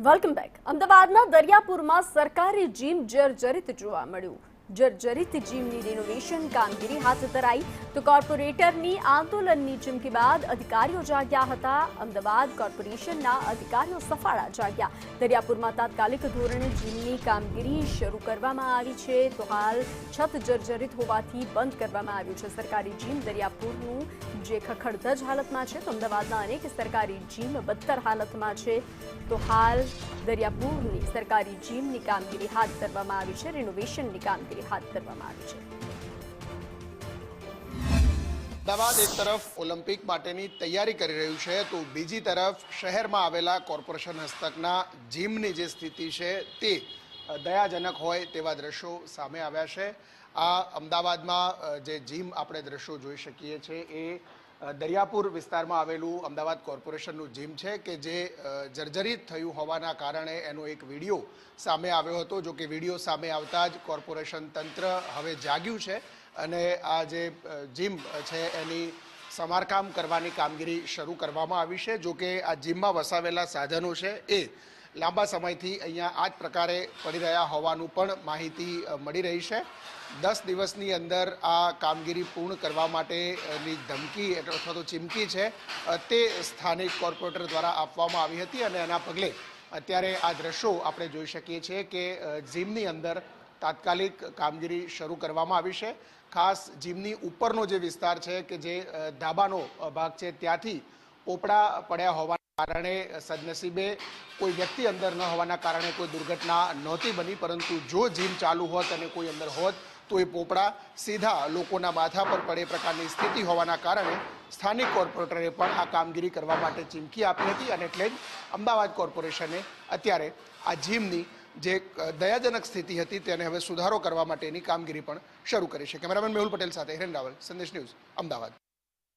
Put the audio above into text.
Welcome back. અમદાવાદના દરિયાપુરમાં સરકારી gym જર્જરિત જોવા મળ્યું. જર્જરિત જીમની રિનોવેશન કામગીરી હાથ ધરાઈ તો કોર્પોરેટરની આંદોલનની ચીમકી બાદ અધિકારીઓ જાગ્યા હતા. અમદાવાદ કોર્પોરેશનના અધિકારીઓ સફાળા જાગ્યા. દરિયાપુરમાં તાત્કાલિક ધોરણે જીમની કામગીરી શરૂ કરવામાં આવી છે તો હાલ છત જર્જરિત હોવાથી બંધ કરવામાં આવ્યું છે. સરકારી જીમ દરિયાપુરનું જે ખખડધજ હાલતમાં છે તો અમદાવાદના અનેક સરકારી જીમ બદતર હાલતમાં છે તો હાલ દરિયાપુરની સરકારી જીમની કામગીરી હાથ ધરવામાં આવી છે. રિનોવેશનની કામગીરી હાથ ધરવામાં આવી છે. અમદાવાદ એક તરફ ઓલિમ્પિક માટેની તૈયારી કરી રહ્યું છે તો બીજી તરફ શહેરમાં આવેલા કોર્પોરેશન હસ્તકના જીમની જે સ્થિતિ છે તે દયાજનક હોય તેવા દ્રશ્યો સામે આવ્યા છે. આ અમદાવાદમાં જે જીમ આપણે દ્રશ્યો જોઈ શકીએ છીએ એ દરિયાપુર વિસ્તારમાં આવેલું અમદાવાદ કોર્પોરેશનનું જીમ છે કે જે જર્જરિત થયું હોવાના કારણે એનો એક વિડીયો સામે આવ્યો હતો. જો કે વિડીયો સામે આવતા જ કોર્પોરેશન તંત્ર હવે જાગ્યું છે અને આ જે જીમ છે એની સમારકામ કરવાની કામગીરી શરૂ કરવામાં આવી છે. જો કે આ જીમમાં વસાવેલા સાધનો છે એ લાંબા સમયથી અહીંયા આ જ પ્રકારે પડી રહ્યા હોવાનું પણ માહિતી મળી રહી છે. 10 દિવસની અંદર આ કામગીરી પૂર્ણ કરવા માટેની ધમકી અથવા તો ચીમકી છે તે સ્થાનિક કોર્પોરેટર દ્વારા આપવામાં આવી હતી અને એના પગલે અત્યારે આ દ્રશ્યો આપણે જોઈ શકીએ છીએ કે જીમની અંદર તાત્કાલિક કામગીરી શરૂ કરવામાં આવી છે. ખાસ જીમની ઉપરનો જે વિસ્તાર છે કે જે ધાબાનો ભાગ છે ત્યાંથી પોપડા પડ્યા હોવાના કારણે સદનસીબે કોઈ વ્યક્તિ અંદર ન હોવાના કારણે કોઈ દુર્ઘટના નહોતી બની, પરંતુ જો જીમ ચાલુ હોત અને કોઈ અંદર હોત તો એ પોપડા સીધા લોકોના માથા પર પડે પ્રકારની સ્થિતિ હોવાના કારણે સ્થાનિક કોર્પોરેટરે પણ આ કામગીરી કરવા માટે ચીમકી આપી હતી અને એટલે જ અમદાવાદ કોર્પોરેશને અત્યારે આ જીમની જે દયાજનક સ્થિતિ હતી તેને હવે સુધારો કરવા માટેની કામગીરી પણ શરૂ કરી છે. કેમેરામેન મેહુલ પટેલ સાથે હિરેન રાવલ, સંદેશ ન્યૂઝ, અમદાવાદ.